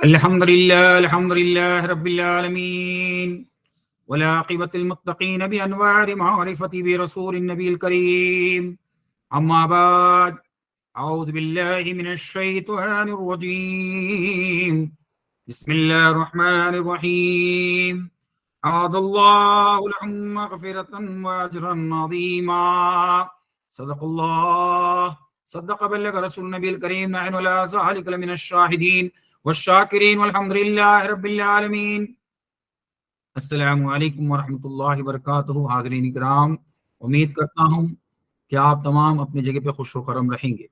الحمد لله رب العالمين والعاقبة المتقين بأنوار معرفة برسول النبي الكريم. أما بعد، أعوذ بالله من الشيطان الرجيم. بسم الله الرحمن الرحيم. أعد الله لهم مغفرة وأجرا عظيما. صدق الله. صدق بلغ رسول النبي الكريم. نحن على ذلك لمن الشاهدين والشاکرین والحمد للہ رب العالمین. السلام علیکم ورحمۃ اللہ وبرکاتہ. حاضرین اکرام، امید کرتا ہوں کہ آپ تمام اپنی جگہ پہ خوش و خرم رہیں گے.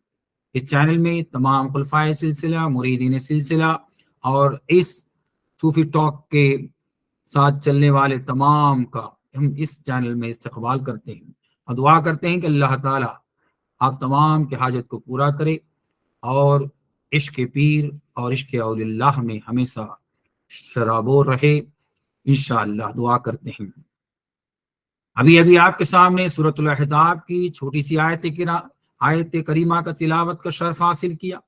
اس چینل میں تمام خلفائے سلسلہ، مریدین سلسلہ اور اس صوفی ٹاک کے ساتھ چلنے والے تمام کا ہم اس چینل میں استقبال کرتے ہیں اور دعا کرتے ہیں کہ اللہ تعالیٰ آپ تمام کی حاجت کو پورا کرے اور عشق پیر اور عشق اولیاء اللہ میں ہمیشہ شرابور رہے انشاءاللہ. دعا کرتے ہیں. ابھی آپ کے سامنے سورۃ الاحزاب کی چھوٹی سی آیت کریمہ کا تلاوت کا شرف حاصل کیا.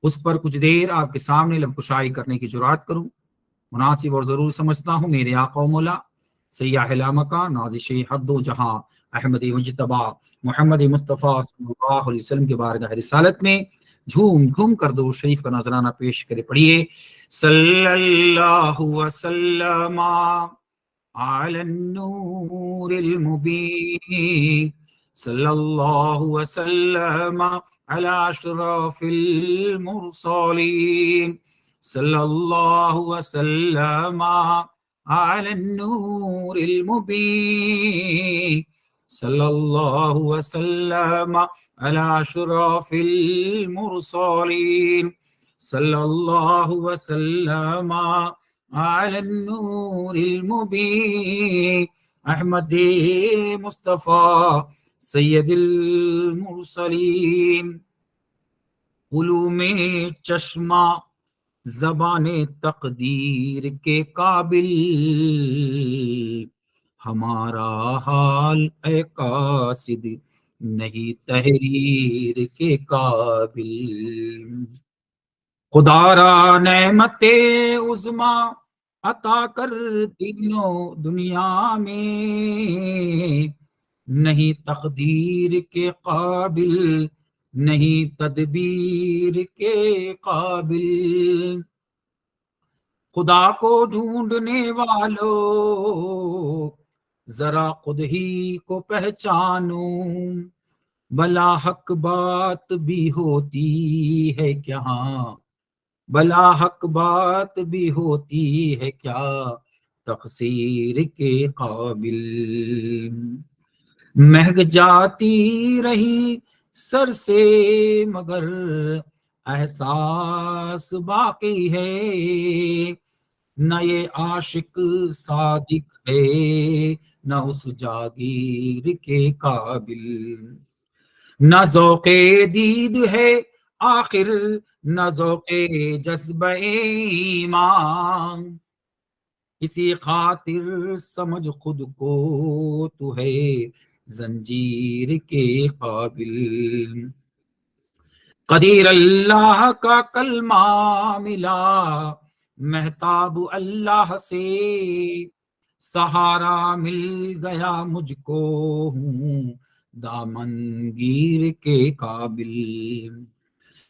اس پر کچھ دیر آپ کے سامنے لب کشائی کرنے کی جرات کروں مناسب اور ضرور سمجھتا ہوں. میرے آقا و مولا سیاح لامکہ نازش حد و جہاں احمد مجتبی محمد مصطفیٰ صلی اللہ علیہ وسلم کے بارگاہ رسالت میں جھوم کر دو شریف کا نذرانہ پیش کرے. پڑھیے صلی اللہ وسلم علی النور المبین، صلی اللہ وسلم علی اشرف المرسلین، صلی اللہ وسلم علی النور المبین، صلی اللہ وسلم علی اشرف المرسلین، صلی اللہ وسلم علی النور المبین. احمد مصطفیٰ سید المرسلین. علوم چشمہ زبان تقدیر کے قابل، ہمارا حال اے قاصد نہیں تحریر کے قابل. خدا را نعمت عظما عطا کر تینوں دنیا میں، نہیں تقدیر کے قابل نہیں تدبیر کے قابل. خدا کو ڈھونڈنے والو ذرا خود ہی کو پہچانو، بلا حق بات بھی ہوتی ہے کیا، بلا حق بات بھی ہوتی ہے کیا تقصیر کے قابل. مہک جاتی رہی سر سے مگر احساس باقی ہے، نہ یہ عاشق صادق ہے نہ اس جاگیر کے قابل. نہ ذوق دید ہے آخر نہ ذوق جذب ایمان، اسی خاطر سمجھ خود کو تو ہے زنجیر کے قابل. قدیر اللہ کا کلمہ ملا مہتاب اللہ سے، سہارا مل گیا مجھ کو ہوں دامن گیر کے قابل.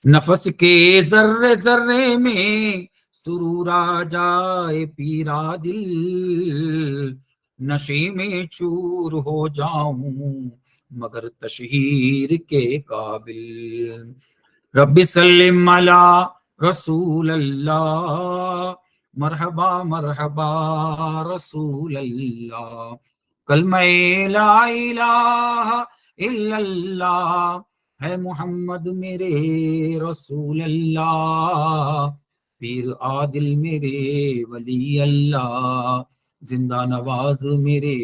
نفس کے ذرے ذرے میں سرور آ جائے پیرا دل، نشے میں چور ہو جاؤں مگر تشہیر کے قابل. رب سلم علی رسول اللہ، مرحبا مرحبا رسول اللہ، کلمہ لا الہ الا اللہ ہے محمد میرے رسول اللہ، پیر عادل میرے ولی اللہ، زندہ نواز میرے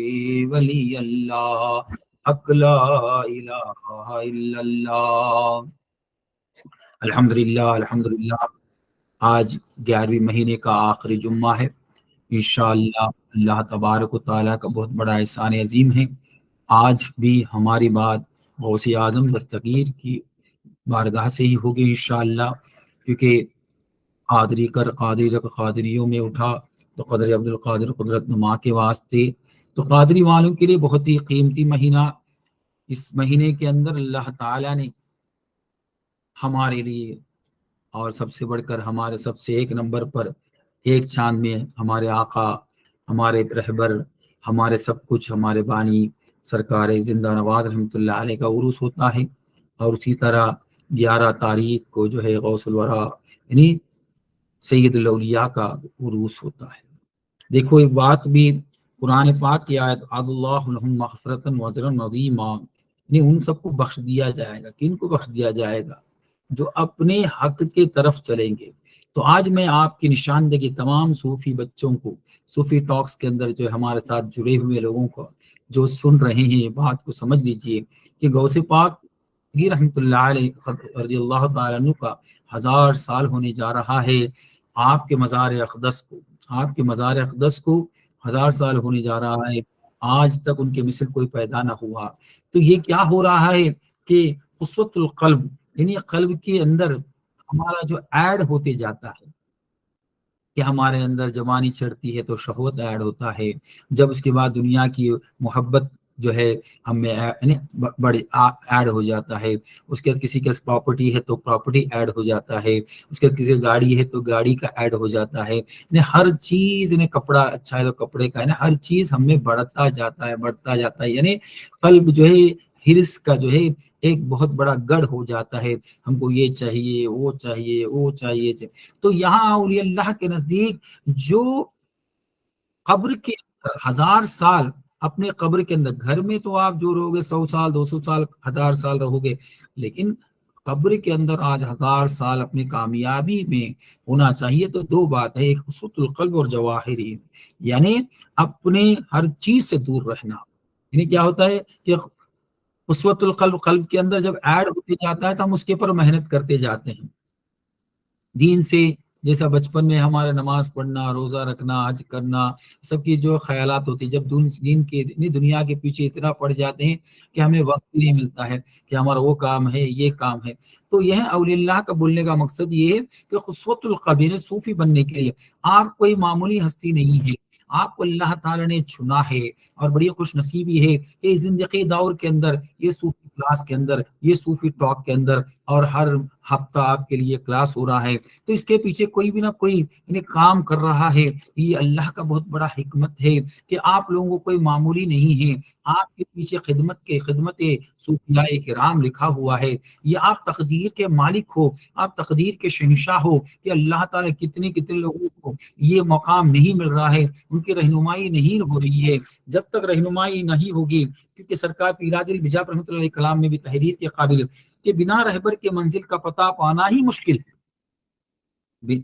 ولی اللہ، حق لا الہ الا اللہ. الحمدللہ آج 11ویں مہینے کا آخری جمعہ ہے. انشاءاللہ اللہ تبارک و تعالیٰ کا بہت بڑا احسان عظیم ہے. آج بھی ہماری بات غوث اعظم دستگیر کی بارگاہ سے ہی ہوگی انشاءاللہ، کیونکہ قادری کر، قادری رکھ، قادریوں میں اٹھا، تو قدر عبد القادر قدرت نما کے واسطے. تو قادری والوں کے لیے بہت ہی قیمتی مہینہ. اس مہینے کے اندر اللہ تعالیٰ نے ہمارے لیے، اور سب سے بڑھ کر ہمارے سب سے ایک نمبر پر ایک چاند میں ہمارے آقا، ہمارے رہبر، ہمارے سب کچھ، ہمارے بانی سرکار زندہ نواز رحمۃ اللہ علیہ کا عروس ہوتا ہے. اور اسی طرح 11 تاریخ کو جو ہے غوث الورا یعنی سید الاولیاء کا عروس ہوتا ہے. دیکھو ایک بات بھی قرآن پاک کی آیت اللہ لہم مغفرۃ واجرا عظیما، یعنی ان سب کو بخش دیا جائے گا. کن کو بخش دیا جائے گا؟ جو اپنے حق کے طرف چلیں گے. تو آج میں آپ کی نشاندہی تمام صوفی بچوں کو، صوفی ٹاکس کے اندر جو ہمارے ساتھ جڑے ہوئے لوگوں کو جو سن رہے ہیں، بات کو سمجھ لیجئے کہ غوث پاک رحمۃ اللہ علیہ رضی اللہ تعالیٰ عنہ کا 1000 سال ہونے جا رہا ہے. آپ کے مزار اقدس کو، آپ کے مزار اقدس کو 1000 سال ہونے جا رہا ہے. آج تک ان کے مثل کوئی پیدا نہ ہوا. تو یہ کیا ہو رہا ہے کہ قسوۃ القلب، یعنی قلب کے اندر ہمارا جو ایڈ ہوتے جاتا ہے، کہ ہمارے اندر جوانی چڑھتی ہے تو شہوت ایڈ ہوتا ہے. جب اس کے بعد دنیا کی محبت جو ہے ہم میں بڑی ایڈ ہو جاتا ہے. اس کے بعد کسی کے پراپرٹی ہے تو پراپرٹی ایڈ ہو جاتا ہے. اس کے بعد کسی گاڑی ہے تو گاڑی کا ایڈ ہو جاتا ہے. ہر چیز، کپڑا اچھا ہے تو کپڑے کا ہر چیز ہم میں بڑھتا جاتا ہے، بڑھتا جاتا ہے. یعنی قلب جو ہے ہرس کا جو ہے ایک بہت بڑا گڑھ ہو جاتا ہے. ہم کو یہ چاہیے، وہ چاہیے، وہ چاہیے. تو یہاں اولیاء اللہ کے نزدیک جو قبر کے اندر 1000 سال اپنے قبر کے اندر، گھر میں تو آپ جو رہو گے 100 سال، 200 سال، 1000 سال رہو گے، لیکن قبر کے اندر آج 1000 سال اپنی کامیابی میں ہونا چاہیے. تو دو بات ہے، ایک قسوۃ القلب اور جواہری، یعنی اپنے ہر چیز سے دور رہنا. یعنی کیا ہوتا ہے کہ قسوۃ القلب، قلب کے اندر جب ایڈ ہوتے جاتا ہے تو ہم اس کے پر محنت کرتے جاتے ہیں دین سے. جیسا بچپن میں ہمارا نماز پڑھنا، روزہ رکھنا، حج کرنا، سب کی جو خیالات ہوتی، جب دین کے دنیا کے پیچھے اتنا پڑ جاتے ہیں کہ ہمیں وقت نہیں ملتا ہے کہ ہمارا وہ کام ہے، یہ کام ہے. تو یہ اولیاء اللہ کا بولنے کا مقصد یہ ہے کہ قسوۃ القلب، صوفی بننے کے لیے آپ کوئی معمولی ہستی نہیں ہے. آپ کو اللہ تعالی نے چنا ہے، اور بڑی خوش نصیبی ہے کہ اس زندگی دور کے اندر، یہ صوفی کلاس کے اندر، یہ صوفی ٹاک کے اندر، اور ہر ہفتہ آپ کے لیے کلاس ہو رہا ہے. تو اس کے پیچھے کوئی بھی نہ کوئی کام کر رہا ہے. یہ اللہ کا بہت بڑا حکمت ہے کہ آپ لوگوں کو کوئی معمولی نہیں ہے. آپ کے پیچھے خدمت صوفیاء کرام لکھا ہوا ہے. یہ آپ تقدیر کے مالک ہو، آپ تقدیر کے شہنشاہ ہو کہ اللہ تعالیٰ کتنے لوگوں کو یہ مقام نہیں مل رہا ہے، ان کی رہنمائی نہیں ہو رہی ہے. جب تک رہنمائی نہیں ہوگی، کیونکہ سرکار پیرا دل بجا رحمۃ اللہ علیہ کلام میں بھی تحریر کے قابل کہ بنا رہبر کے منزل کا پتہ پانا ہی مشکل ہے.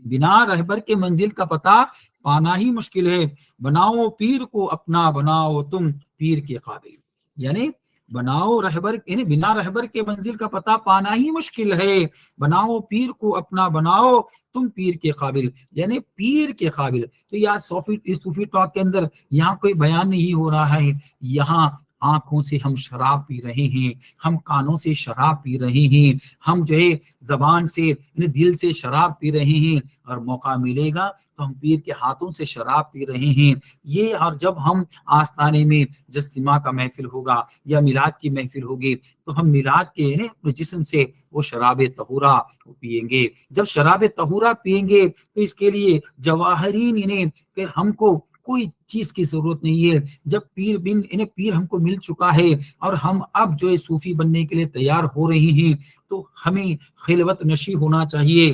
بنا رہبر کے منزل کا پتہ پانا ہی مشکل ہے. بناؤ پیر کو اپنا، بناؤ تم پیر کے قابل. یعنی بناؤ رہبر، یعنی بنا رہبر کے منزل کا پتہ پانا ہی مشکل ہے. بناؤ پیر کو اپنا، بناؤ تم پیر کے قابل، یعنی پیر کے قابل. تو یا صوفی ٹاک کے اندر یہاں کوئی بیان نہیں ہو رہا ہے. یہاں آنکھوں سے ہم شراب پی رہے ہیں، ہم کانوں سے شراب پی رہے ہیں، ہم جو ہے زبان سے، دل سے شراب پی رہے ہیں، اور موقع ملے گا تو ہم پیر کے ہاتھوں سے شراب پی رہے ہیں. یہ، اور جب ہم آستانے میں جسمہ کا محفل ہوگا یا میلاد کی محفل ہوگی تو ہم میلاد کے جسم سے وہ شراب طہورہ پیئیں گے. جب شراب طہورہ پیئیں گے تو اس کے لیے جواہرین، پھر ہم کو کوئی چیز کی ضرورت نہیں ہے. جب پیر ہم کو مل چکا ہے اور ہم اب جو ہے صوفی بننے کے لیے تیار ہو رہے ہیں، تو ہمیں خلوت نشی ہونا چاہیے.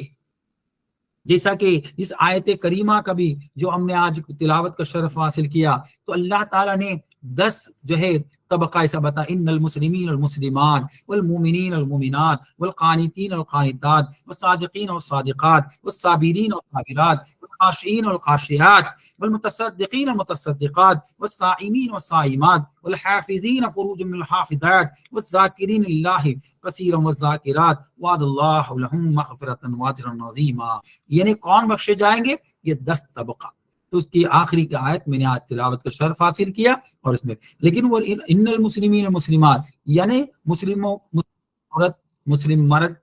جیسا کہ اس آیت کریمہ کا بھی جو ہم نے آج تلاوت کا شرف حاصل کیا، تو اللہ تعالیٰ نے 10 جو ہے طبقہ ایسا بتا، ان المسلمین المسلمات والمومنین المومنات والقانتین القانتات والصادقین والصادقات والصابرین والصابرات والخاشعین والخاشعات والمتصدقین المتصدقات والصائمین والصائمات والحافظین فروجهم من الحافظات والذاکرین اللہ کثیرا والذاکرات وعد اللہ لهم مغفرۃ واجرا عظیما. یعنی کون بخشے جائیں گے؟ یہ 10 طبقہ. تو اس کی آخری کی آیت میں نے آج تلاوت کا شرف حاصل کیا، اور اس میں لیکن وہ ان المسلمین المسلمات، یعنی مسلم عورت، مسلم مرد،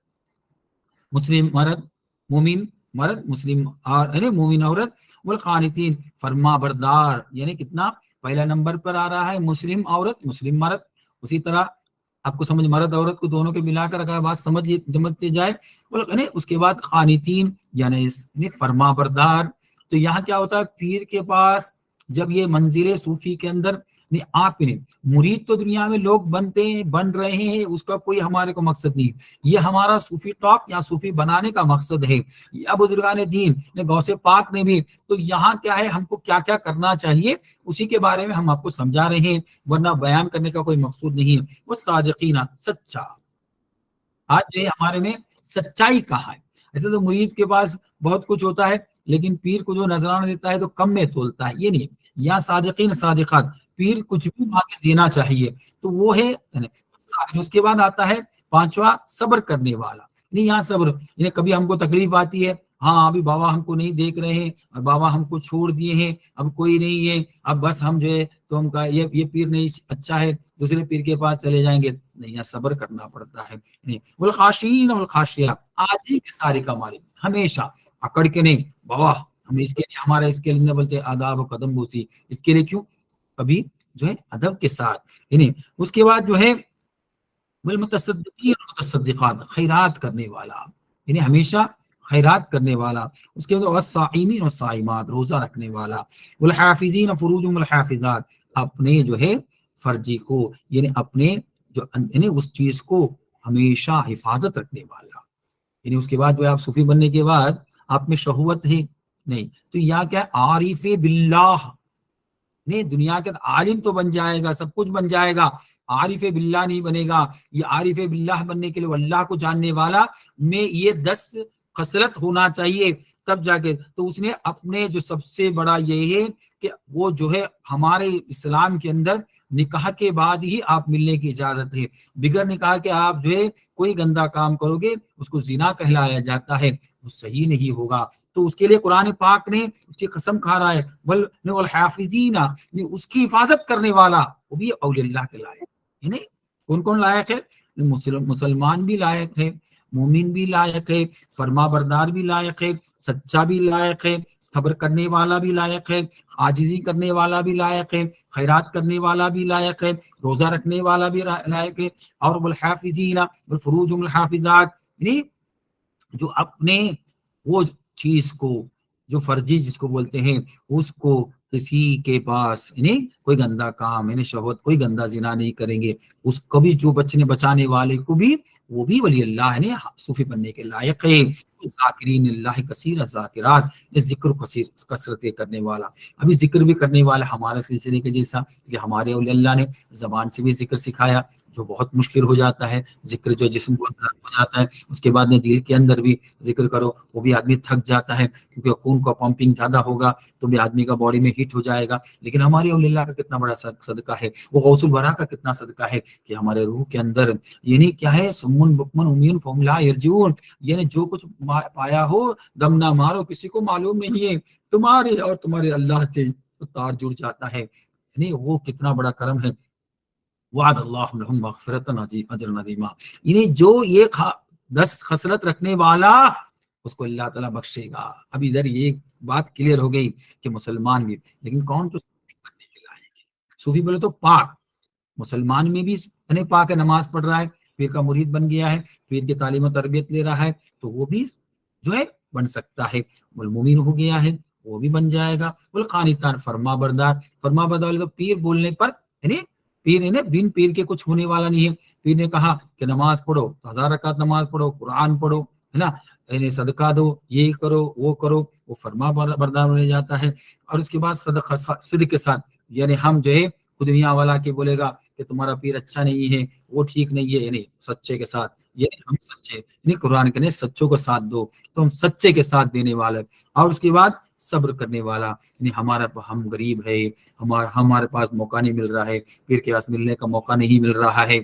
مومن مرد مسلم اور یعنی مومن عورت، والقانتین فرما بردار، یعنی کتنا پہلا نمبر پر آ رہا ہے مسلم عورت مسلم مرد. اسی طرح آپ کو سمجھ مرد عورت کو دونوں کے ملا کر اگر بات سمجھتے جائے، یعنی اس کے بعد قانتین یعنی فرما بردار. تو یہاں کیا ہوتا ہے پیر کے پاس جب یہ منزل صوفی کے اندر آپ نے مرید تو دنیا میں لوگ بن رہے ہیں، اس کا کوئی ہمارے کو مقصد نہیں. یہ ہمارا صوفی ٹاک یا صوفی بنانے کا مقصد ہے. یا بزرگان دین غوث پاک نے بھی تو یہاں کیا ہے ہم کو کیا کیا کرنا چاہیے اسی کے بارے میں ہم آپ کو سمجھا رہے ہیں، ورنہ بیان کرنے کا کوئی مقصود نہیں ہے. وہ صادقین سچا، آج جو ہے ہمارے میں سچائی کہاں ہے. ایسے تو مرید کے پاس بہت کچھ ہوتا ہے لیکن پیر کو جو نذرانہ دیتا ہے تو کم میں تولتا ہے، یہ نہیں. یا صادقین صادقات، پیر کچھ بھی مانگے دینا چاہیے تو وہ ہے. اس کے بعد آتا ہے پانچواں صبر کرنے والا. نہیں یہاں صبر یعنی کبھی ہم کو تکلیف آتی ہے، ہاں ابھی بابا ہم کو نہیں دیکھ رہے ہیں اور بابا ہم کو چھوڑ دیے ہیں، اب کوئی نہیں ہے، اب بس ہم جو ہے تو ہم کا یہ پیر نہیں اچھا ہے، دوسرے پیر کے پاس چلے جائیں گے. نہیں یہاں صبر کرنا پڑتا ہے. نہیں والخاشعین والخاشعات، آج ہی کے سارے کا مالک، ہمیشہ اکڑ کے نہیں بابا ہم اس کے لیے ہمارا اس کے لیے بولتے آداب و قدم بوسی، اس کے لیے کیوں کبھی جو ہے ادب کے ساتھ. یعنی اس کے بعد جو ہے والمتصدقین والمتصدقات، خیرات کرنے والا، یعنی ہمیشہ خیرات کرنے والا. اس کے بعد والصائمین والصائمات، روزہ رکھنے والا. والحافظین فروجهم والحافظات، اپنے جو ہے فرجی کو یعنی اپنے جو یعنی اس چیز کو ہمیشہ حفاظت رکھنے والا. یعنی اس کے بعد جو ہے آپ صوفی بننے کے بعد آپ میں شہوت ہے نہیں تو یہاں کیا عارف باللہ، نہیں دنیا کے عالم تو بن جائے گا، سب کچھ بن جائے گا، عارف باللہ نہیں بنے گا. یہ عارف باللہ بننے کے لیے اللہ کو جاننے والا میں یہ 10 خصلت ہونا چاہیے تب جا کے. تو اس نے اپنے جو سب سے بڑا یہ ہے کہ وہ جو ہے ہمارے اسلام کے اندر نکاح کے بعد ہی آپ ملنے کی اجازت ہے. بغیر نکاح کے آپ جو ہے کوئی گندا کام کرو گے اس کو زنا کہلایا جاتا ہے، وہ صحیح نہیں ہوگا. تو اس کے لیے قرآن پاک نے اس کی قسم کھا رہا ہے والحافظین، اس کی حفاظت کرنے والا وہ بھی اولیاء اللہ کے لائق. یعنی کون کون لائق ہے؟ مسلمان بھی لائق ہے، مومن بھی لائق ہے، فرما بردار بھی لائق ہے، سچا بھی لائق ہے، صبر کرنے والا بھی لائق ہے، عاجزی کرنے والا بھی لائق ہے، خیرات کرنے والا بھی لائق ہے، روزہ رکھنے والا بھی لائق ہے. اور والحافظین والفروجهم الحافظات، یعنی جو اپنے وہ چیز کو جو فرجی جس کو بولتے ہیں اس کو کسی کے پاس یعنی کوئی گندا کام یعنی شہوت کوئی گندا زنا نہیں کریں گے، اس کو بھی جو بچانے والے کو بھی وہ بھی ولی اللہ نے صوفی بننے کے لائق ہے. ذاکرین اللہ کثیر ذاکرات، ذکر کثیر کثرت کرنے والا. ابھی ذکر بھی کرنے والا ہمارے سلسلے کے جیسا کہ ہمارے ولی اللہ نے زبان سے بھی ذکر سکھایا جو بہت مشکل ہو جاتا ہے. ذکر جو جسم کو خراب ہو جاتا ہے، اس کے بعد میں دل کے اندر بھی ذکر کرو وہ بھی آدمی تھک جاتا ہے کیونکہ خون کا پمپنگ زیادہ ہوگا تو بھی آدمی کا باڈی میں ہیٹ ہو جائے گا. لیکن ہمارے اولیاء اللہ کا کتنا بڑا صدقہ ہے، وہ غوث الورا کا کتنا صدقہ ہے کہ ہمارے روح کے اندر یعنی کیا ہے سمن بکمن امیون فہم لا یرجعون، یعنی جو کچھ پایا ہو دم نہ مارو، کسی کو معلوم نہیں ہے، تمہارے اور تمہارے اللہ سے تار جڑ جاتا ہے. یعنی وہ کتنا بڑا کرم ہے. وعد اللہ لہم مغفرۃ اجر عظیما، یعنی جو یہ 10 خصلت رکھنے والا اس کو اللہ تعالیٰ بخشے گا. اب ادھر یہ بات کلیئر ہو گئی کہ مسلمان بھی، لیکن کون جو صوفی بننے کے لائق ہے؟ صوفی بولے تو پاک، مسلمان میں بھی پاک ہے، نماز پڑھ رہا ہے، پیر کا مرید بن گیا ہے، پیر کی تعلیم و تربیت لے رہا ہے تو وہ بھی جو ہے بن سکتا ہے. والمومن ہو گیا ہے وہ بھی بن جائے گا. والقانتان فرما بردار، فرما بردار تو پیر بولنے پر یعنی پیر بن پیر کے کچھ ہونے والا نہیں ہے. پیر نے کہا کہ نماز پڑھو تو 1000 رکعت نماز پڑھو، قرآن پڑھو، ہے نا، یعنی صدقہ دو، یہ کرو وہ کرو، وہ فرما بردار ہو جاتا ہے. اور اس کے بعد صدق کے ساتھ، یعنی ہم جو ہے دنیا والا کے بولے گا کہ تمہارا پیر اچھا نہیں ہے وہ ٹھیک نہیں ہے، یعنی سچے کے ساتھ، یعنی ہم سچے یعنی قرآن کے سچوں کو ساتھ دو تو ہم سچے کے ساتھ دینے والے. اور اس کے بعد صبر کرنے والا، یعنی ہم غریب ہے، ہمارے پاس موقع نہیں مل رہا ہے، پیر کے پاس ملنے کا موقع نہیں مل رہا ہے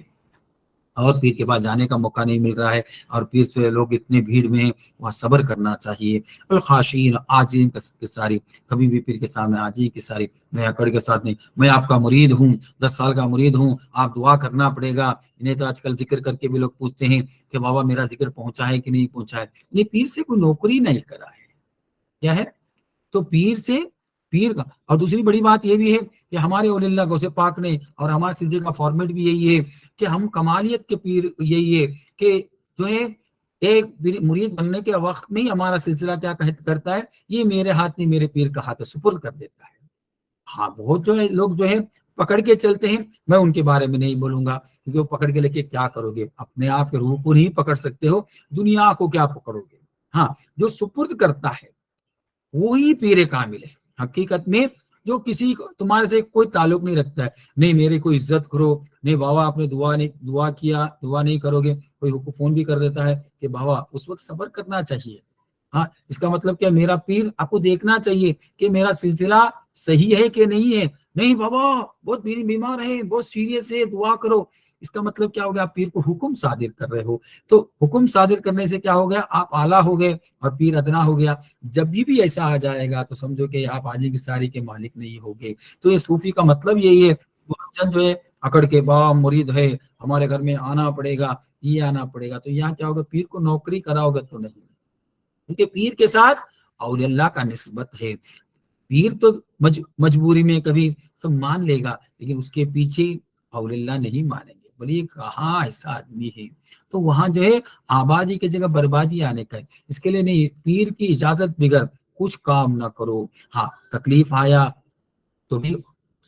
اور پیر کے پاس جانے کا موقع نہیں مل رہا ہے اور پیر سے لوگ اتنے بھیڑ میں ہیں، وہاں صبر کرنا چاہیے. الخاشعین عاجزین کی ساری، کبھی بھی پیر کے سامنے عاجزی کی ساری، میں اکڑ کے ساتھ نہیں، میں آپ کا مرید ہوں، 10 سال کا مرید ہوں، آپ دعا کرنا پڑے گا. نہیں تو آج کل ذکر کر کے بھی لوگ پوچھتے ہیں کہ بابا میرا ذکر پہنچا ہے کہ نہیں پہنچا ہے. یہ پیر سے کوئی نوکری نہیں کرا ہے، کیا ہے؟ تو پیر کا. اور دوسری بڑی بات یہ بھی ہے کہ ہمارے اولیاء اللہ غوث پاک نے اور ہمارے سلسلے کا فارمیٹ بھی یہی ہے کہ ہم کمالیت کے پیر یہی ہے کہ جو ہے ایک مرید بننے کے وقت میں ہی ہمارا سلسلہ کیا کرتا ہے، یہ میرے ہاتھ نہیں میرے پیر کا ہاتھ سپرد کر دیتا ہے. ہاں بہت جو ہے لوگ جو ہے پکڑ کے چلتے ہیں، میں ان کے بارے میں نہیں بولوں گا کیونکہ وہ پکڑ کے لے کے کیا کرو گے، اپنے آپ کے روح کو نہیں پکڑ سکتے ہو، دنیا کو کیا پکڑو گے. ہاں جو سپرد کرتا ہے وہی پیر کامل ہے. حقیقت میں جو کسی تمہارے سے کوئی تعلق نہیں رکھتا ہے، نہیں میرے کو عزت کرو، نہیں بابا آپ نے دعا کیا دعا نہیں کرو گے، کوئی فون بھی کر دیتا ہے کہ بابا، اس وقت صبر کرنا چاہیے. ہاں اس کا مطلب کیا، میرا پیر آپ کو دیکھنا چاہیے کہ میرا سلسلہ صحیح ہے کہ نہیں ہے. نہیں بابا بہت بیمار ہے، بہت سیریس ہے، دعا کرو. اس کا مطلب کیا ہو گیا، آپ پیر کو حکم صادر کر رہے ہو. تو حکم صادر کرنے سے کیا ہو گیا، آپ اعلیٰ ہو گئے اور پیر ادنا ہو گیا. جب بھی ایسا آ جائے گا تو سمجھو کہ آپ آجی کی ساری کے مالک نہیں ہوگے. تو یہ صوفی کا مطلب یہی ہے. جو ہے اکڑ کے با مرید ہے، ہمارے گھر میں آنا پڑے گا، یہ آنا پڑے گا. تو یہاں کیا ہوگا، پیر کو نوکری کراؤ گے تو نہیں، کیونکہ پیر کے ساتھ اولیاء اللہ کا نسبت ہے. پیر تو مجبوری میں کبھی سب مان لے گا، لیکن اس کے پیچھے اولیاء اللہ نہیں مانیں گے. بولیے کہاں ایسا آدمی ہے. تو وہاں جو ہے آبادی کی جگہ بربادی آنے کا ہے. اس کے لیے نہیں، پیر کی اجازت بغیر کچھ کام نہ کرو. ہاں تکلیف آیا تو بھی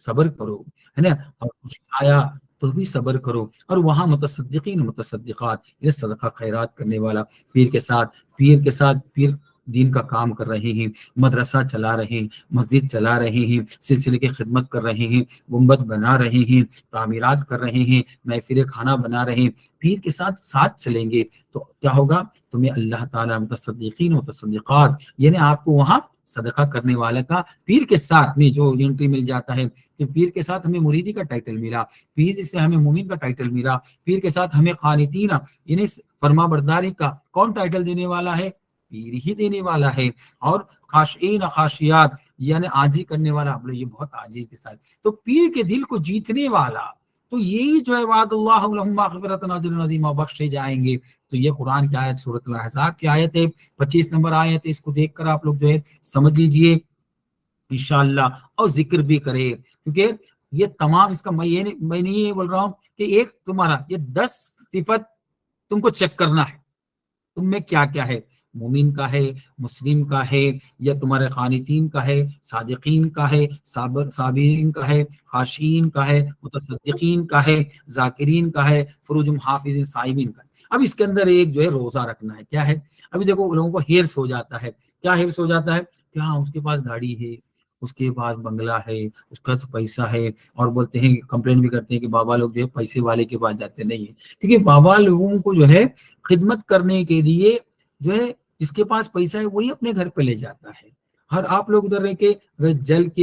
صبر کرو، ہے نا، اور کچھ آیا تو بھی صبر کرو. اور وہاں متصدقین متصدقات، یہ صدقہ خیرات کرنے والا پیر کے ساتھ پیر دین کا کام کر رہے ہیں، مدرسہ چلا رہے ہیں، مسجد چلا رہے ہیں، سلسلے کی خدمت کر رہے ہیں، گنبد بنا رہے ہیں، تعمیرات کر رہے ہیں، محفل کھانا بنا رہے ہیں. پیر کے ساتھ چلیں گے تو کیا ہوگا، تمہیں اللہ تعالیٰ متصدقین متصدقات، یعنی آپ کو وہاں صدقہ کرنے والے کا پیر کے ساتھ میں جو یونٹی مل جاتا ہے کہ پیر کے ساتھ ہمیں مریدی کا ٹائٹل ملا، پیر سے ہمیں مومن کا ٹائٹل ملا، پیر کے ساتھ ہمیں قانتین یعنی فرما برداری کا کون ٹائٹل دینے والا ہے، پیر ہی دینے والا ہے. اور خاشعین خاشیات یعنی عاجزی کرنے والا، یہ بہت عاجزی کے ساتھ. تو پیر کے دل کو جیتنے والا، تو یہی جو ہے وعد اللہ لہم مغفرۃ واجر عظیم، بخشے جائیں گے. تو یہ قرآن کی آیت سورۃ الاحزاب کی آیت ہے، 25 نمبر آیت ہے. اس کو دیکھ کر آپ لوگ جو ہے سمجھ لیجئے انشاءاللہ، اور ذکر بھی کرے. کیونکہ یہ تمام اس کا میں نہیں یہ بول رہا ہوں کہ ایک تمہارا یہ 10 صفت تم کو چیک کرنا ہے تم میں کیا کیا ہے، مومن کا ہے، مسلم کا ہے، یا تمہارے قانتین کا ہے، صادقین کا ہے، صابرین کا ہے، خاشعین کا ہے، متصدقین کا ہے، ذاکرین کا ہے، فروج حافظین صائمین کا ہے. اب اس کے اندر ایک جو ہے روزہ رکھنا ہے. کیا ہے، ابھی دیکھو لوگوں کو ہیرس ہو جاتا ہے. کیا ہیرس ہو جاتا ہے کہ ہاں اس کے پاس گاڑی ہے، اس کے پاس بنگلہ ہے، اس کا پیسہ ہے، اور بولتے ہیں کمپلین بھی کرتے ہیں کہ بابا لوگ جو ہے پیسے والے کے پاس جاتے نہیں ہیں. کیونکہ بابا لوگوں کو جو ہے خدمت کرنے کے لیے جو ہے جس کے پاس پیسہ ہے وہی اپنے گھر پہ لے جاتا ہے. ہر آپ لوگ ادھر رہ کے اگر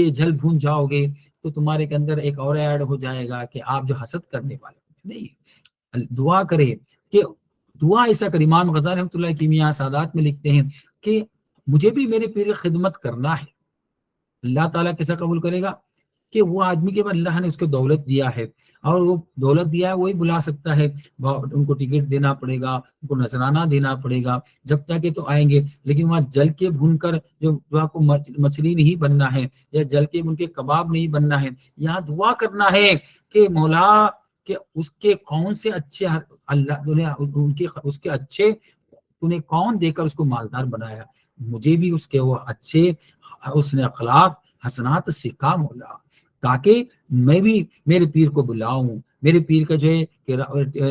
جل بھون جاؤ گے تو تمہارے کے اندر ایک اور ایڈ ہو جائے گا کہ آپ جو حسد کرنے والے نہیں. دعا کرے کہ دعا ایسا کر. امام غزالی رحمۃ اللہ کی میاں سادات میں لکھتے ہیں کہ مجھے بھی میرے پیر خدمت کرنا ہے. اللہ تعالیٰ کیسا قبول کرے گا کہ وہ آدمی کے بعد اللہ نے اس کو دولت دیا ہے، اور وہ دولت دیا ہے وہی بلا سکتا ہے. ان کو ٹکٹ دینا پڑے گا، ان کو نذرانہ دینا پڑے گا، جب تک کہ تو آئیں گے. لیکن وہاں جل کے بھون کر جو آپ کو مچھلی نہیں بننا ہے، یا جل کے بھون کے کباب نہیں بننا ہے. یہاں دعا کرنا ہے کہ مولا کہ اس کے کون سے اچھے اللہ اس کے اچھے تُونے کون دے کر اس کو مالدار بنایا، مجھے بھی اس کے وہ اچھے حسن اخلاق حسنات سکھا مولا، تاکہ میں بھی میرے پیر کو بلاؤں، میرے پیر کا جو ہے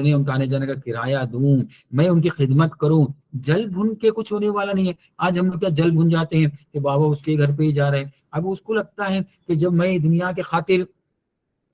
ان کا آنے جانے کا کرایہ دوں، میں ان کی خدمت کروں. جل بھن کے کچھ ہونے والا نہیں ہے. آج ہم لوگ کیا جل بھن جاتے ہیں کہ بابا اس کے گھر پہ ہی جا رہے ہیں. اب اس کو لگتا ہے کہ جب میں دنیا کے خاطر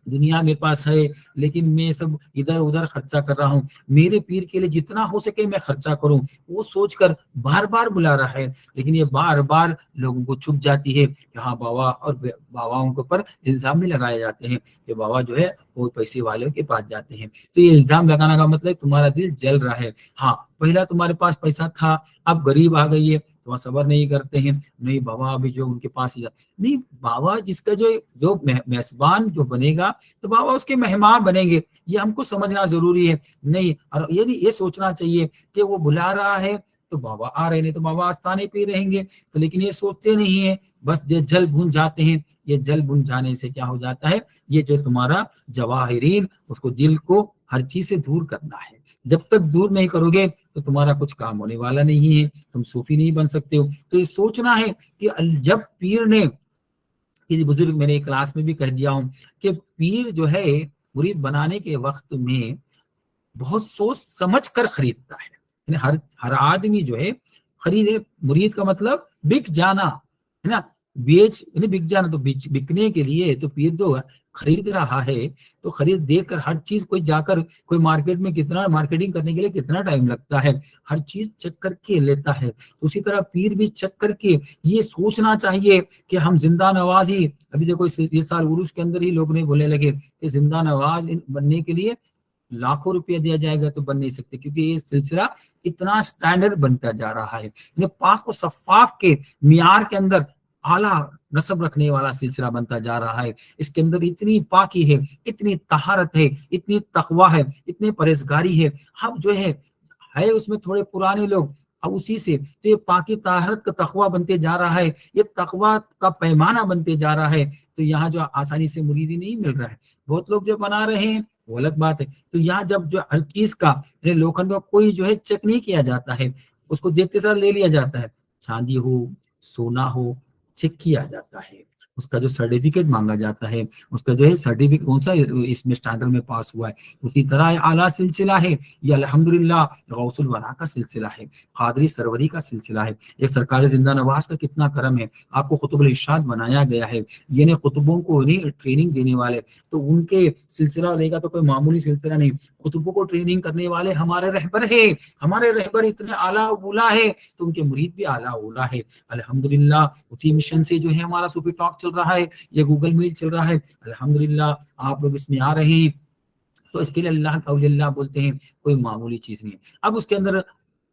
دنیا میرے پاس ہے لیکن میں سب ادھر ادھر خرچہ کر رہا ہوں، میرے پیر کے لیے جتنا ہو سکے میں خرچہ کروں، وہ سوچ کر بار بار بلا رہا ہے. لیکن یہ بار بار لوگوں کو چھپ جاتی ہے کہ ہاں بابا، اور باباؤں کے اوپر الزام بھی لگائے جاتے ہیں کہ بابا جو ہے وہ پیسے والوں کے پاس جاتے ہیں. تو یہ الزام لگانا کا مطلب تمہارا دل جل رہا ہے. ہاں پہلا تمہارے پاس پیسہ تھا، اب غریب آ گئی ہے تو صبر نہیں کرتے ہیں، نہیں بابا ابھی جو ان کے پاس نہیں. بابا جس کا جو میزبان جو بنے گا تو بابا اس کے مہمان بنیں گے. یہ ہم کو سمجھنا ضروری ہے. نہیں، اور یہ سوچنا چاہیے کہ وہ بلا رہا ہے تو بابا آ رہے نہیں تو بابا آستانے پہ رہیں گے. تو لیکن یہ سوچتے نہیں ہیں, بس یہ جل بھن جاتے ہیں. یہ جل بھن جانے سے کیا ہو جاتا ہے, یہ جو تمہارا جواہرین, اس کو دل کو ہر چیز سے دور کرنا ہے. جب تک دور نہیں کرو گے تو تمہارا کچھ کام ہونے والا نہیں ہے, تم صوفی نہیں بن سکتے ہو. تو یہ سوچنا ہے کہ جب پیر نے, کسی بزرگ میں نے کلاس میں بھی کہہ دیا ہوں کہ پیر جو ہے مرید بنانے کے وقت میں بہت سوچ سمجھ کر خریدتا ہے. یعنی ہر آدمی جو ہے خریدے, مرید کا مطلب بک جانا ہے نا, یعنی بک جانا. تو بکنے کے لیے تو پیر تو خرید رہا ہے, تو خرید دے کر ہر چیز, کوئی جا کر کوئی مارکیٹ میں کتنا مارکیٹنگ کرنے کے لیے کتنا ٹائم لگتا ہے, ہر چیز چیک کر کے لیتا ہے. اسی طرح پیر بھی چیک کر کے یہ سوچنا چاہیے کہ ہم زندہ نواز ہی, ابھی دیکھو یہ سال عروس کے اندر ہی لوگ نے بولنے لگے کہ زندہ نواز بننے کے لیے لاکھوں روپیہ دیا جائے گا تو بن نہیں سکتے, کیونکہ یہ سلسلہ اتنا سٹینڈرڈ بنتا جا رہا ہے. یعنی پاک و صفاف کے معیار کے اندر اعلیٰ نسب رکھنے والا سلسلہ بنتا جا رہا ہے. اس کے اندر اتنی پاکی ہے, اتنی طہارت ہے, اتنی تقویٰ ہے, اتنی پرہیزگاری ہے. ہم جو ہے اس میں تھوڑے پرانے لوگ, اب اسی سے تو یہ پاکی طہارت کا تقویٰ بنتے جا رہا ہے, یہ تقویٰ کا پیمانہ بنتے جا رہا ہے. تو یہاں جو آسانی سے مریدی نہیں مل رہا ہے, بہت لوگ جو بنا رہے ہیں وہ الگ بات ہے. تو یہاں جب جو ہر چیز کا لوکھنڈ کا کوئی جو ہے چیک نہیں کیا جاتا ہے, اس کو دیکھتے ساتھ لے لیا جاتا ہے. چاندی ہو سونا ہو چیک کیا جاتا ہے, اس کا جو سرٹیفکیٹ مانگا جاتا ہے, اس کا جو ہے سرٹیفکیٹ کون سا اس میں اسٹینڈرڈ میں پاس ہوا ہے. اسی طرح اعلیٰ سلسلہ ہے یہ الحمدللہ غوث الورا کا سلسلہ ہے, قادری سروری کا سلسلہ ہے. یہ سرکار زندہ نواز کا کتنا کرم ہے, آپ کو قطب الارشاد بنایا گیا ہے. یعنی قطبوں کو ٹریننگ دینے والے, تو ان کے سلسلہ رہے گا تو کوئی معمولی سلسلہ نہیں. قطبوں کو ٹریننگ کرنے والے ہمارے رہبر ہے, ہمارے رہبر اتنے اعلیٰ اولا ہے, تو ان کے مرید بھی اعلیٰ اولا ہے. الحمدللہ اسی مشن سے جو ہے ہمارا صوفی ٹاک چل رہا ہے, یہ گوگل میٹ چل رہا ہے. الحمدللہ آپ لوگ اس میں آ رہے ہیں, تو اس کے لیے اللہ کا اولیاء اللہ بولتے ہیں, کوئی معمولی چیز نہیں. اب اس کے اندر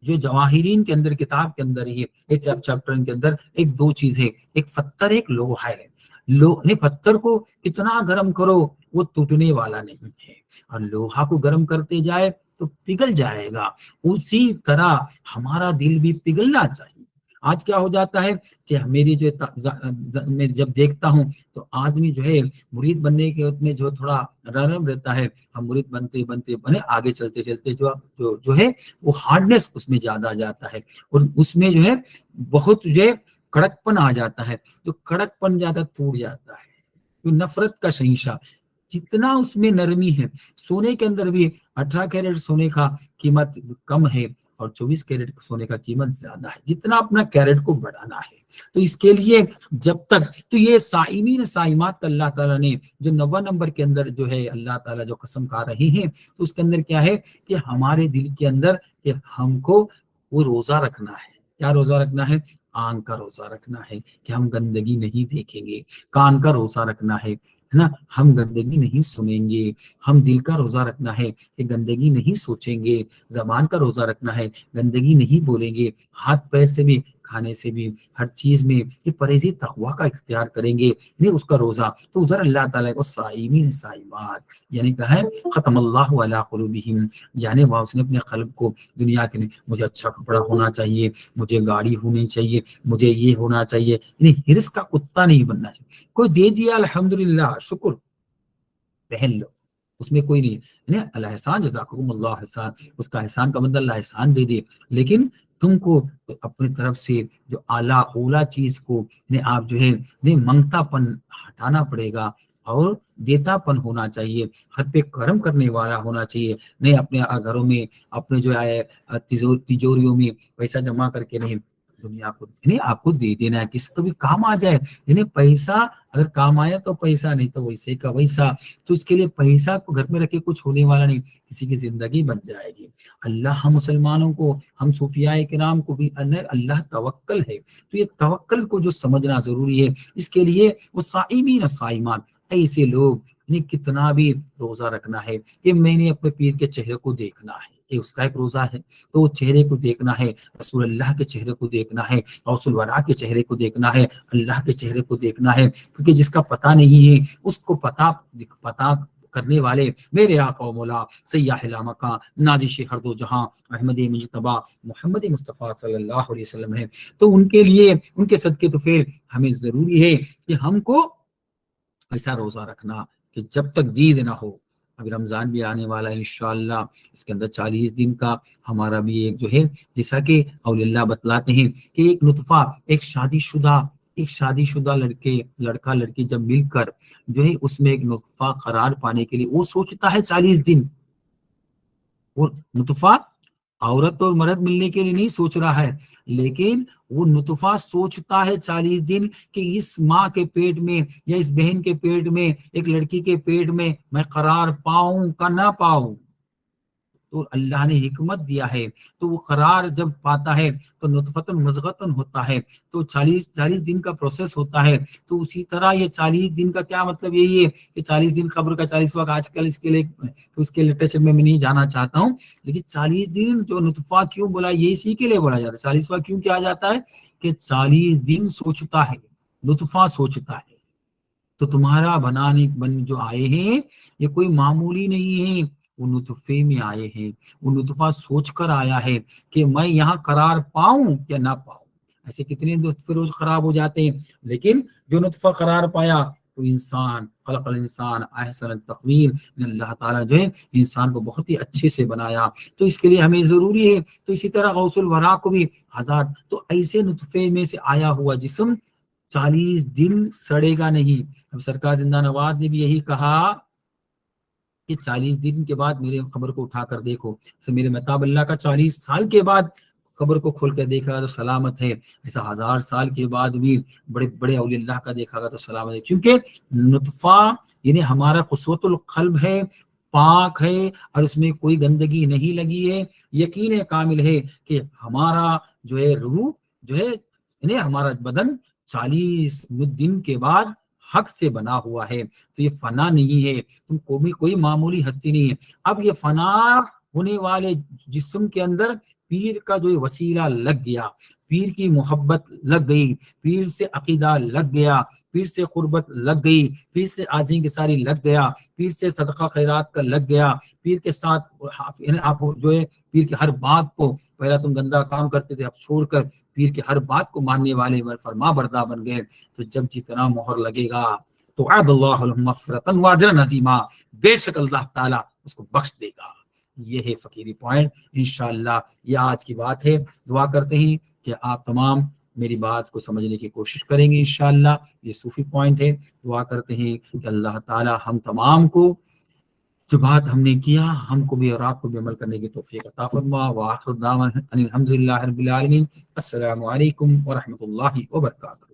جو جواہرین کے اندر کتاب کے اندر ہی ایک چیپٹر کے اندر ایک دو چیز ہے, ایک پتھر ایک لوہا ہے. پتھر کو کتنا گرم کرو وہ ٹوٹنے والا نہیں ہے, اور لوہا کو گرم کرتے جائے تو پگھل جائے گا. اسی طرح ہمارا دل بھی پگھلنا چاہیے. آج کیا ہو جاتا ہے کہ میری جو میں جب دیکھتا ہوں تو آدمی جو ہے مرید بننے کے میں جو تھوڑا نرم رہتا ہے, ہم مرید بنتے بنے آگے چلتے چلتے جو ہے وہ ہارڈنس اس میں زیادہ آ جاتا ہے, اور اس میں جو ہے بہت جو ہے کڑک پن آ جاتا ہے. جو کڑک پن زیادہ ٹوٹ جاتا ہے, جو نفرت کا شہنشاہ, جتنا اس میں نرمی ہے. سونے کے اندر بھی 18 کیرٹ سونے کا قیمت کم ہے اور 24 کیرٹ سونے کا قیمت زیادہ ہے. جتنا اپنا کیرٹ کو بڑھانا ہے, تو اس کے لیے جب تک تو یہ صائمین صائمات کا اللہ تعالیٰ نے جو 9 نمبر کے اندر جو ہے اللہ تعالیٰ جو قسم کھا رہے ہیں, تو اس کے اندر کیا ہے کہ ہمارے دل کے اندر کہ ہم کو وہ روزہ رکھنا ہے. کیا روزہ رکھنا ہے؟ آنکھ کا روزہ رکھنا ہے کہ ہم گندگی نہیں دیکھیں گے. کان کا روزہ رکھنا ہے نا, ہم گندگی نہیں سنیں گے. ہم دل کا روزہ رکھنا ہے کہ گندگی نہیں سوچیں گے. زبان کا روزہ رکھنا ہے, گندگی نہیں بولیں گے. ہاتھ پیر سے بھی, کھانے سے بھی, ہر چیز میں یہ پرہیزی تقویٰ کا اختیار کریں گے, نہیں اس کا روزہ. تو ادھر اللہ تعالیٰ کو صائمین صائمات یعنی کہا ہے ختم اللہ علی قلوبہم, یعنی وہ اس نے اپنے قلب کو دنیا کے, مجھے اچھا کپڑا ہونا چاہیے, مجھے گاڑی ہونی چاہیے, مجھے یہ ہونا چاہیے, یعنی ہرس کا کتا نہیں بننا چاہیے. کوئی دے دیا الحمدللہ شکر, پہن لو, اس میں کوئی نہیں. یعنی الاحسان جزاکم اللہ احسان, اس کا احسان کا مطلب اللہ احسان دے دے, لیکن تم کو اپنی طرف سے جو اعلیٰ اولا چیز کو آپ جو ہے منگتا پن ہٹانا پڑے گا, اور دیتا پن ہونا چاہیے. ہر پہ کرم کرنے والا ہونا چاہیے. نہیں اپنے گھروں میں اپنے جو ہے تجوریوں میں پیسہ جمع کر کے نہیں, دنیا کو یعنی آپ کو دے دینا ہے, کسی کو بھی کام آ جائے. یعنی پیسہ اگر کام آیا تو پیسہ, نہیں تو ویسے کا ویسا. تو اس کے لیے پیسہ کو گھر میں رکھے کچھ ہونے والا نہیں, کسی کی زندگی بن جائے گی. اللہ ہم مسلمانوں کو, ہم صوفیاء کرام کو بھی اللہ توکل ہے. تو یہ توکل کو جو سمجھنا ضروری ہے, اس کے لیے وہ صائمین صائمات, ایسے لوگ کتنا بھی روزہ رکھنا ہے کہ میں نے اپنے پیر کے چہرے کو دیکھنا ہے, یہ اس کا ایک روزہ ہے. تو وہ چہرے کو دیکھنا ہے, رسول اللہ کے چہرے کو دیکھنا ہے, غوث الورا کے چہرے کو دیکھنا ہے, اللہ کے چہرے کو دیکھنا ہے. کیونکہ جس کا پتہ نہیں ہے اس کو پتہ کرنے والے میرے آقا و مولا سیاح لامکاں نازش ہر دو جہاں احمد مجتبیٰ محمد مصطفیٰ صلی اللہ علیہ وسلم ہے، تو ان کے لیے ان کے صدقے تو پھر ہمیں ضروری ہے کہ ہم کو ایسا روزہ رکھنا کہ جب تک دید نہ ہو۔ ابھی رمضان بھی آنے والا ہے انشاءاللہ، اس کے اندر 40 دن کا ہمارا بھی ایک جو ہے، جیسا کہ اولیاء اللہ بتلاتے ہیں کہ ایک نطفہ، ایک شادی شدہ لڑکا لڑکی جب مل کر جو ہے اس میں ایک نطفہ قرار پانے کے لیے وہ سوچتا ہے 40 دن، اور نطفہ عورت اور مرد ملنے کے لیے نہیں سوچ رہا ہے، لیکن وہ نطفہ سوچتا ہے 40 دن کہ اس ماں کے پیٹ میں یا اس بہن کے پیٹ میں، ایک لڑکی کے پیٹ میں قرار پاؤں کا نہ پاؤں۔ تو اللہ نے حکمت دیا ہے، تو وہ قرار جب پاتا ہے تو نطفتن مضغتن ہوتا ہے، تو 40 دن کا پروسیس ہوتا ہے۔ تو اسی طرح یہ 40 دن کا کیا مطلب یہی ہے کہ 40 دن قبر کا 40واں آج کل اس کے لیے تو اس کے لٹریچر میں نہیں جانا چاہتا ہوں، لیکن 40 دن جو نطفہ کیوں بولا، یہ اسی کے لیے بولا جاتا ہے۔ 40واں کیوں کیا جاتا ہے کہ 40 دن سوچتا ہے، نطفہ سوچتا ہے۔ تو تمہارا بن جو آئے ہیں یہ کوئی معمولی نہیں ہے، وہ نطفے میں آئے ہیں، وہ نطفہ سوچ کر آیا ہے کہ میں یہاں قرار پاؤں یا نہ پاؤں۔ ایسے کتنے نطفے روز خراب ہو جاتے ہیں، لیکن جو نطفہ قرار پایا تو انسان خلق الانسان احسن تقویم، اللہ تعالیٰ جو ہے انسان کو بہت ہی اچھے سے بنایا۔ تو اس کے لیے ہمیں ضروری ہے، تو اسی طرح غوث الورا کو بھی ہزار، تو ایسے نطفے میں سے آیا ہوا جسم 40 دن سڑے گا نہیں۔ اب سرکار زندہ نواز نے بھی یہی کہا کہ 40 دن کے بعد میرے قبر کو اٹھا کر دیکھو، میرے مطاب اللہ کا 40 سال کے بعد قبر کو کھول کر دیکھا تو سلامت ہے، ایسا 1000 سال کے بعد بھی بڑے بڑے اولیاء اللہ کا دیکھا گا تو سلامت ہے، کیونکہ نطفہ یعنی ہمارا قسوۃ القلب ہے، پاک ہے، اور اس میں کوئی گندگی نہیں لگی ہے۔ یقین کامل ہے کہ ہمارا جو ہے روح جو ہے یعنی ہمارا بدن 40 دن کے بعد حق سے بنا ہوا ہے، تو یہ فنا نہیں ہے، تم کوئی معمولی ہستی نہیں ہے۔ اب یہ فنا ہونے والے جسم کے اندر پیر کا جو وسیلہ لگ گیا، پیر کی محبت لگ گئی، پیر سے عقیدہ لگ گیا، پیر سے قربت لگ گئی، پیر سے آجیں کی ساری لگ گیا، پیر سے صدقہ خیرات کا لگ گیا، پیر کے ساتھ آپ جو ہے پیر کی ہر بات کو، پہلا تم گندا کام کرتے تھے اب چھوڑ کر پیر کی ہر بات کو ماننے والے فرما بردار بن گئے، تو جب جتنا مہر لگے گا تو عاد اللہ لهم مغفرۃ واجرا عظیما، بے شک اللہ تعالیٰ اس کو بخش دے گا۔ یہ ہے فقیری پوائنٹ، انشاءاللہ یہ آج کی بات ہے۔ دعا کرتے ہیں کہ آپ تمام میری بات کو سمجھنے کی کوشش کریں گے انشاءاللہ، یہ صوفی پوائنٹ ہے۔ دعا کرتے ہیں کہ اللہ تعالیٰ ہم تمام کو جو بات ہم نے کیا، ہم کو بھی اور آپ کو بھی عمل کرنے کی توفیق عطا فرما۔ وآخر دعوانا ان الحمد للہ رب العالمین۔ السلام علیکم ورحمۃ اللہ وبرکاتہ۔